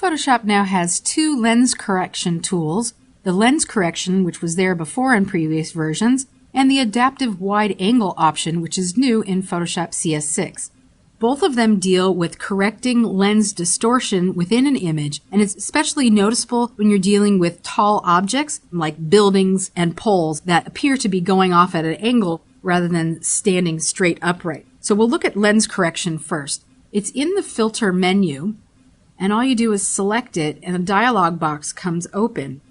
Photoshop now has two lens correction tools, the lens correction, which was there before in previous versions, and the adaptive wide angle option, which is new in Photoshop CS6. Both of them deal with correcting lens distortion within an image, and it's especially noticeable when you're dealing with tall objects like buildings and poles that appear to be going off at an angle rather than standing straight upright. So we'll look at lens correction first. It's in the filter menu, and all you do is select it and a dialog box comes open.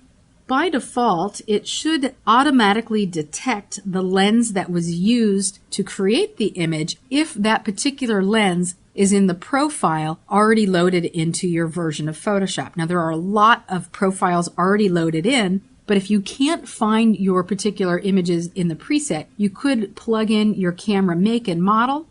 By default, it should automatically detect the lens that was used to create the image if that particular lens is in the profile already loaded into your version of Photoshop. Now, there are a lot of profiles already loaded in, but if you can't find your particular images in the preset, you could plug in your camera make and model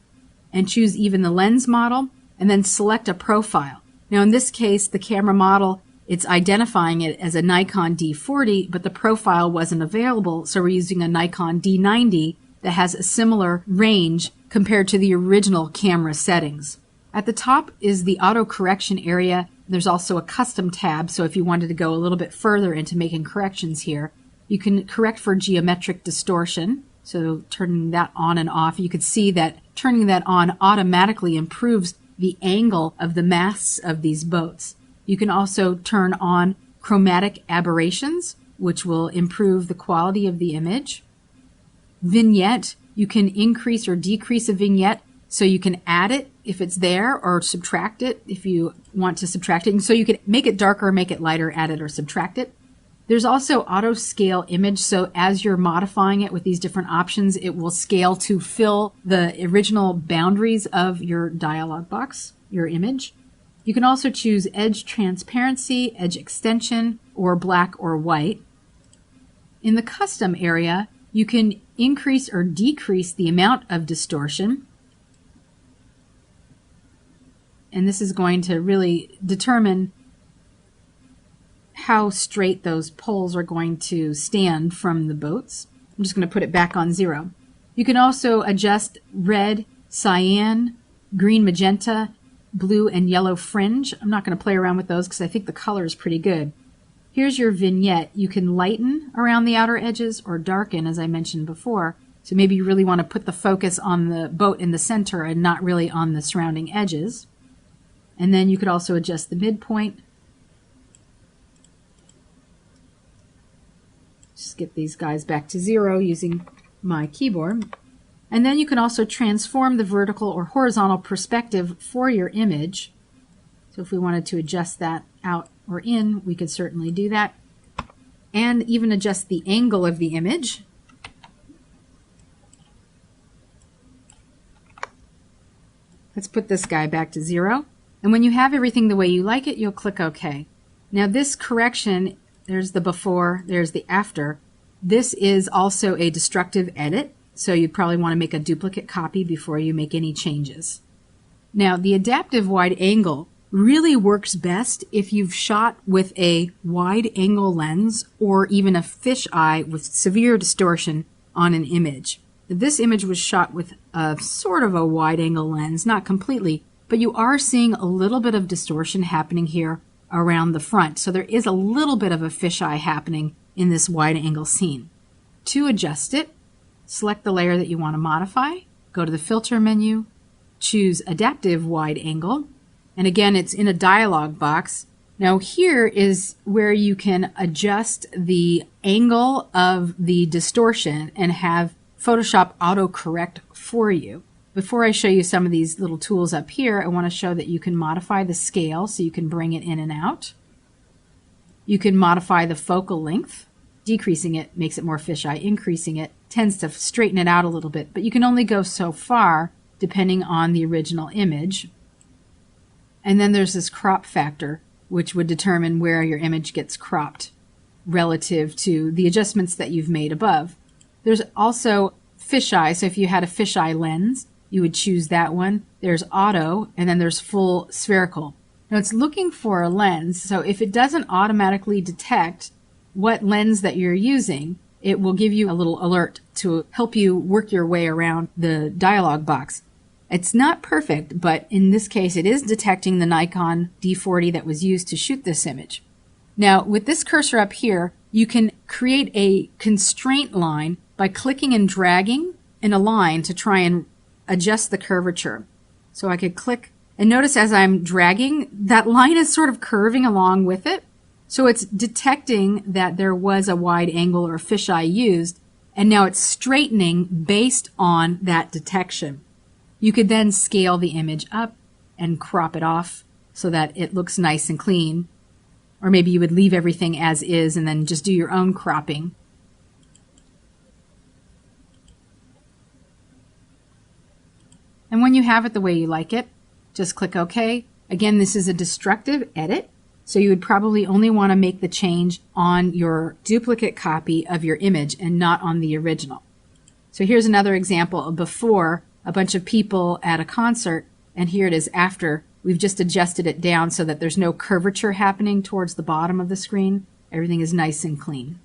and choose even the lens model and then select a profile. Now, in this case, the camera model, it's identifying it as a Nikon D40, but the profile wasn't available, so we're using a Nikon D90 that has a similar range compared to the original camera settings. At the top is the auto correction area. There's also a custom tab, so if you wanted to go a little bit further into making corrections here, you can correct for geometric distortion, so turning that on and off. You could see that turning that on automatically improves the angle of the masts of these boats. You can also turn on chromatic aberrations, which will improve the quality of the image. Vignette, you can increase or decrease a vignette, so you can add it if it's there or subtract it if you want to subtract it. And so you can make it darker, make it lighter, add it or subtract it. There's also auto scale image, so as you're modifying it with these different options, it will scale to fill the original boundaries of your dialog box, your image. You can also choose edge transparency, edge extension, or black or white. In the custom area, you can increase or decrease the amount of distortion. And this is going to really determine how straight those poles are going to stand from the boats. I'm just going to put it back on 0. You can also adjust red, cyan, green, magenta, blue, and yellow fringe. I'm not going to play around with those because I think the color is pretty good. Here's your vignette. You can lighten around the outer edges or darken, as I mentioned before. So maybe you really want to put the focus on the boat in the center and not really on the surrounding edges. And then you could also adjust the midpoint. Just get these guys back to 0 using my keyboard. And then you can also transform the vertical or horizontal perspective for your image. So if we wanted to adjust that out or in, we could certainly do that. And even adjust the angle of the image. Let's put this guy back to 0. And when you have everything the way you like it, you'll click OK. Now this correction, there's the before, there's the after. This is also a destructive edit. So you'd probably want to make a duplicate copy before you make any changes. Now, the adaptive wide angle really works best if you've shot with a wide angle lens or even a fisheye with severe distortion on an image. This image was shot with a sort of a wide angle lens, not completely, but you are seeing a little bit of distortion happening here around the front. So there is a little bit of a fisheye happening in this wide angle scene. To adjust it, select the layer that you want to modify, go to the filter menu, choose adaptive wide angle, and again it's in a dialog box. Now here is where you can adjust the angle of the distortion and have Photoshop auto-correct for you. Before I show you some of these little tools up here, I want to show that you can modify the scale so you can bring it in and out. You can modify the focal length. Decreasing it makes it more fisheye. Increasing it tends to straighten it out a little bit, but you can only go so far depending on the original image. And then there's this crop factor, which would determine where your image gets cropped relative to the adjustments that you've made above. There's also fisheye, so if you had a fisheye lens, you would choose that one. There's auto, and then there's full spherical. Now it's looking for a lens, so if it doesn't automatically detect what lens that you're using, it will give you a little alert to help you work your way around the dialog box. It's not perfect, but in this case it is detecting the Nikon D40 that was used to shoot this image. Now with this cursor up here, you can create a constraint line by clicking and dragging in a line to try and adjust the curvature. So I could click, and notice as I'm dragging, that line is sort of curving along with it. So it's detecting that there was a wide angle or fisheye used, and now it's straightening based on that detection. You could then scale the image up and crop it off so that it looks nice and clean. Or maybe you would leave everything as is and then just do your own cropping. And when you have it the way you like it, just click OK. Again, this is a destructive edit, so you would probably only want to make the change on your duplicate copy of your image and not on the original. So here's another example of before, a bunch of people at a concert, and here it is after. We've just adjusted it down so that there's no curvature happening towards the bottom of the screen. Everything is nice and clean.